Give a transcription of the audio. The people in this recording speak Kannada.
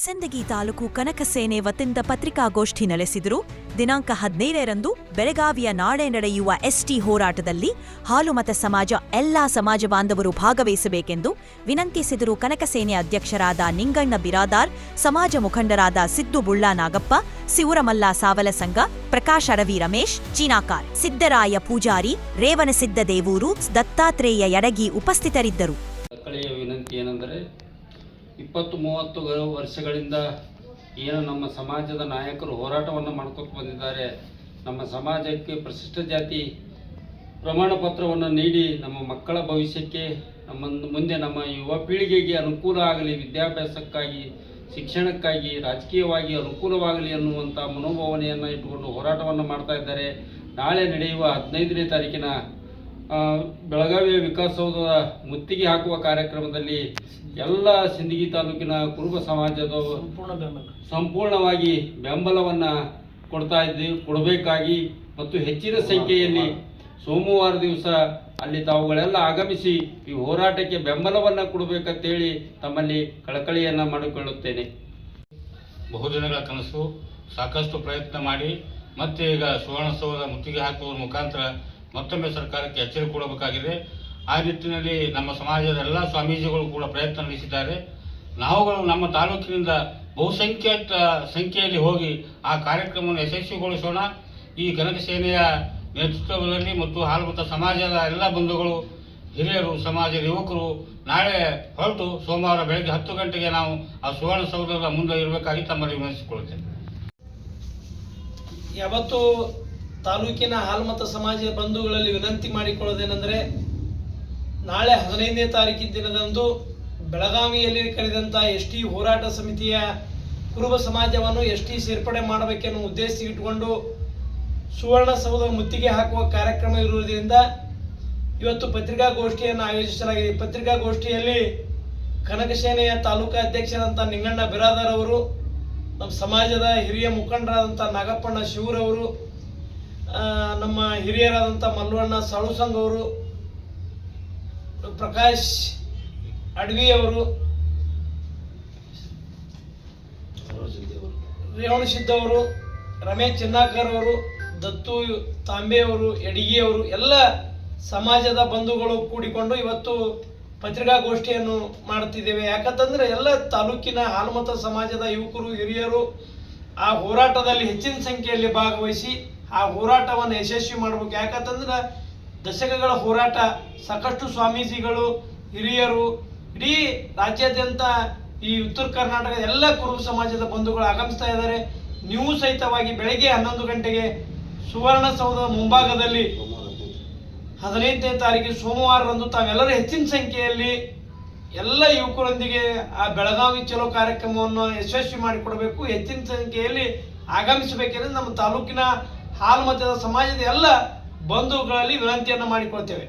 ಸಿಂದಗಿ ತಾಲೂಕು ಕನಕಸೇನೆ ವತಿಯಿಂದ ಪತ್ರಿಕಾಗೋಷ್ಠಿ ನಡೆಸಿದರು. ದಿನಾಂಕ 15ರಂದು ಬೆಳಗಾವಿಯ ನಾಳೆ ನಡೆಯುವ ಎಸ್ಟಿ ಹೋರಾಟದಲ್ಲಿ ಹಾಲುಮತ ಸಮಾಜ ಎಲ್ಲಾ ಸಮಾಜ ಬಾಂಧವರು ಭಾಗವಹಿಸಬೇಕೆಂದು ವಿನಂತಿಸಿದರು. ಕನಕಸೇನೆ ಅಧ್ಯಕ್ಷರಾದ ನಿಂಗಣ್ಣ ಬಿರಾದಾರ್, ಸಮಾಜ ಮುಖಂಡರಾದ ಸಿದ್ದು ಬುಳ್ಳಾ ನಾಗಪ್ಪ, ಸಿವುರಮಲ್ಲ ಸಾವಲ ಸಂಘ, ಪ್ರಕಾಶ್ ಅರವಿ ರಮೇಶ್, ಚೀನಾಕಾರ್, ಸಿದ್ದರಾಯ ಪೂಜಾರಿ, ರೇವಣಸಿದ್ದ ದೇವೂರು, ದತ್ತಾತ್ರೇಯ ಯಡಗಿ ಉಪಸ್ಥಿತರಿದ್ದರು. ವಿನಂತಿ ಏನೆಂದರೆ 20-30 ವರ್ಷಗಳಿಂದ ಏನು ನಮ್ಮ ಸಮಾಜದ ನಾಯಕರು ಹೋರಾಟವನ್ನು ಮಾಡ್ಕೊತ ಬಂದಿದ್ದಾರೆ. ನಮ್ಮ ಸಮಾಜಕ್ಕೆ ಪರಿಶಿಷ್ಟ ಜಾತಿ ಪ್ರಮಾಣ ಪತ್ರವನ್ನು ನೀಡಿ ನಮ್ಮ ಮಕ್ಕಳ ಭವಿಷ್ಯಕ್ಕೆ ಮುಂದೆ ನಮ್ಮ ಯುವ ಪೀಳಿಗೆಗೆ ಅನುಕೂಲ ಆಗಲಿ, ವಿದ್ಯಾಭ್ಯಾಸಕ್ಕಾಗಿ, ಶಿಕ್ಷಣಕ್ಕಾಗಿ, ರಾಜಕೀಯವಾಗಿ ಅನುಕೂಲವಾಗಲಿ ಅನ್ನುವಂಥ ಮನೋಭಾವನೆಯನ್ನು ಇಟ್ಟುಕೊಂಡು ಹೋರಾಟವನ್ನು ಮಾಡ್ತಾ ಇದ್ದಾರೆ. ನಾಳೆ ನಡೆಯುವ 15ನೇ ತಾರೀಕಿನ ಬೆಳಗಾವಿಯ ವಿಕಾಸಸೌಧದ ಮುತ್ತಿಗೆ ಹಾಕುವ ಕಾರ್ಯಕ್ರಮದಲ್ಲಿ ಎಲ್ಲ ಸಿಂದಗಿ ತಾಲೂಕಿನ ಕುರುಬ ಸಮಾಜದ ಸಂಪೂರ್ಣವಾಗಿ ಬೆಂಬಲವನ್ನು ಕೊಡಬೇಕಾಗಿ ಮತ್ತು ಹೆಚ್ಚಿನ ಸಂಖ್ಯೆಯಲ್ಲಿ ಸೋಮವಾರ ದಿವಸ ಅಲ್ಲಿ ತಾವುಗಳೆಲ್ಲ ಆಗಮಿಸಿ ಈ ಹೋರಾಟಕ್ಕೆ ಬೆಂಬಲವನ್ನು ಕೊಡಬೇಕಂತೇಳಿ ತಮ್ಮಲ್ಲಿ ಕಳಕಳಿಯನ್ನು ಮಾಡಿಕೊಳ್ಳುತ್ತೇನೆ. ಬಹುದಿನಗಳ ಕನಸು, ಸಾಕಷ್ಟು ಪ್ರಯತ್ನ ಮಾಡಿ ಮತ್ತೆ ಈಗ ಸುವರ್ಣಸೌಧ ಮುತ್ತಿಗೆ ಹಾಕುವ ಮುಖಾಂತರ ಮತ್ತೊಮ್ಮೆ ಸರ್ಕಾರಕ್ಕೆ ಎಚ್ಚರಿಕೆ ಕೊಡಬೇಕಾಗಿದೆ. ಆ ನಿಟ್ಟಿನಲ್ಲಿ ನಮ್ಮ ಸಮಾಜದ ಎಲ್ಲ ಸ್ವಾಮೀಜಿಗಳು ಕೂಡ ಪ್ರಯತ್ನ ನಡೆಸಿದ್ದಾರೆ. ನಾವುಗಳು ನಮ್ಮ ತಾಲೂಕಿನಿಂದ ಬಹುಸಂಖ್ಯಾತ ಸಂಖ್ಯೆಯಲ್ಲಿ ಹೋಗಿ ಆ ಕಾರ್ಯಕ್ರಮವನ್ನು ಯಶಸ್ವಿಗೊಳಿಸೋಣ. ಈ ಕನಕಸೇನೆಯ ನೇತೃತ್ವದಲ್ಲಿ ಮತ್ತು ಹಾಲುಮತ ಸಮಾಜದ ಎಲ್ಲ ಬಂಧುಗಳು, ಹಿರಿಯರು, ಸಮಾಜದ ಯುವಕರು ನಾಳೆ ಹೊರಟು ಸೋಮವಾರ ಬೆಳಗ್ಗೆ 10 ಗಂಟೆಗೆ ನಾವು ಆ ಸುವರ್ಣಸೌಧದ ಮುಂದೆ ಇರಬೇಕಾಗಿ ತಮ್ಮಲ್ಲಿ ವಿನಂತಿಸಿಕೊಳ್ಳುತ್ತೇನೆ. ಯಾವತ್ತು ತಾಲೂಕಿನ ಹಾಲುಮತ ಸಮಾಜ ಬಂಧುಗಳಲ್ಲಿ ವಿನಂತಿ ಮಾಡಿಕೊಳ್ಳೋದೇನೆಂದರೆ, ನಾಳೆ 15ನೇ ತಾರೀಕಿನ ದಿನದಂದು ಬೆಳಗಾವಿಯಲ್ಲಿ ಕರೆದಂಥ ಎಸ್ಟಿ ಹೋರಾಟ ಸಮಿತಿಯ ಕುರುಬ ಸಮಾಜವನ್ನು ಎಸ್ಟಿ ಸೇರ್ಪಡೆ ಮಾಡಬೇಕೆನ್ನುವ ಉದ್ದೇಶ ಇಟ್ಟುಕೊಂಡು ಸುವರ್ಣಸೌಧ ಮುತ್ತಿಗೆ ಹಾಕುವ ಕಾರ್ಯಕ್ರಮ ಇರುವುದರಿಂದ ಇವತ್ತು ಪತ್ರಿಕಾಗೋಷ್ಠಿಯನ್ನು ಆಯೋಜಿಸಲಾಗಿದೆ. ಪತ್ರಿಕಾಗೋಷ್ಠಿಯಲ್ಲಿ ಕನಕಸೇನೆಯ ತಾಲೂಕಾ ಅಧ್ಯಕ್ಷರಂಥ ನಿಂಗಣ್ಣ ಬಿರಾದಾರ್ ಅವರು, ನಮ್ಮ ಸಮಾಜದ ಹಿರಿಯ ಮುಖಂಡರಾದಂಥ ನಾಗಪ್ಪಣ್ಣ ಶಿವರವರು, ನಮ್ಮ ಹಿರಿಯರಾದಂಥ ಮಲ್ಲವಣ್ಣ ಸಾಳುಸಂಗ್ ಅವರು, ಪ್ರಕಾಶ್ ಅಡವಿ ಅವರು, ರೇವಣಸಿದ್ದ ಅವರು, ರಮೇಶ್ ಚಿನ್ನಾಕರ್ ಅವರು, ದತ್ತು ತಾಂಬೆ ಅವರು, ಯಡಗಿ ಅವರು, ಎಲ್ಲ ಸಮಾಜದ ಬಂಧುಗಳು ಕೂಡಿಕೊಂಡು ಇವತ್ತು ಪತ್ರಿಕಾಗೋಷ್ಠಿಯನ್ನು ಮಾಡುತ್ತಿದ್ದೇವೆ. ಯಾಕಂತಂದ್ರೆ ಎಲ್ಲ ತಾಲೂಕಿನ ಹಾಲುಮತ ಸಮಾಜದ ಯುವಕರು, ಹಿರಿಯರು ಆ ಹೋರಾಟದಲ್ಲಿ ಹೆಚ್ಚಿನ ಸಂಖ್ಯೆಯಲ್ಲಿ ಭಾಗವಹಿಸಿ ಆ ಹೋರಾಟವನ್ನು ಯಶಸ್ವಿ ಮಾಡಬೇಕು. ಯಾಕಂತಂದ್ರೆ ದಶಕಗಳ ಹೋರಾಟ, ಸಾಕಷ್ಟು ಸ್ವಾಮೀಜಿಗಳು, ಹಿರಿಯರು, ಇಡೀ ರಾಜ್ಯಾದ್ಯಂತ ಈ ಉತ್ತರ ಕರ್ನಾಟಕದ ಎಲ್ಲ ಕುರುಬ ಸಮಾಜದ ಬಂಧುಗಳು ಆಗಮಿಸ್ತಾ ಇದ್ದಾರೆ. ನೀವು ಸಹಿತವಾಗಿ ಬೆಳಗ್ಗೆ 11 ಗಂಟೆಗೆ ಸುವರ್ಣಸೌಧದ ಮುಂಭಾಗದಲ್ಲಿ 15ನೇ ತಾರೀಕು ಸೋಮವಾರದಂದು ತಾವೆಲ್ಲರೂ ಹೆಚ್ಚಿನ ಸಂಖ್ಯೆಯಲ್ಲಿ ಎಲ್ಲ ಯುವಕರೊಂದಿಗೆ ಆ ಬೆಳಗಾವಿ ಚಲೋ ಕಾರ್ಯಕ್ರಮವನ್ನು ಯಶಸ್ವಿ ಮಾಡಿಕೊಡಬೇಕು. ಹೆಚ್ಚಿನ ಸಂಖ್ಯೆಯಲ್ಲಿ ಆಗಮಿಸಬೇಕೆಂದು ನಮ್ಮ ತಾಲೂಕಿನ ಹಾಲುಮತದ ಸಮಾಜದ ಎಲ್ಲ ಬಂಧುಗಳಲ್ಲಿ ವಿನಂತಿಯನ್ನು ಮಾಡಿಕೊಳ್ತೇವೆ.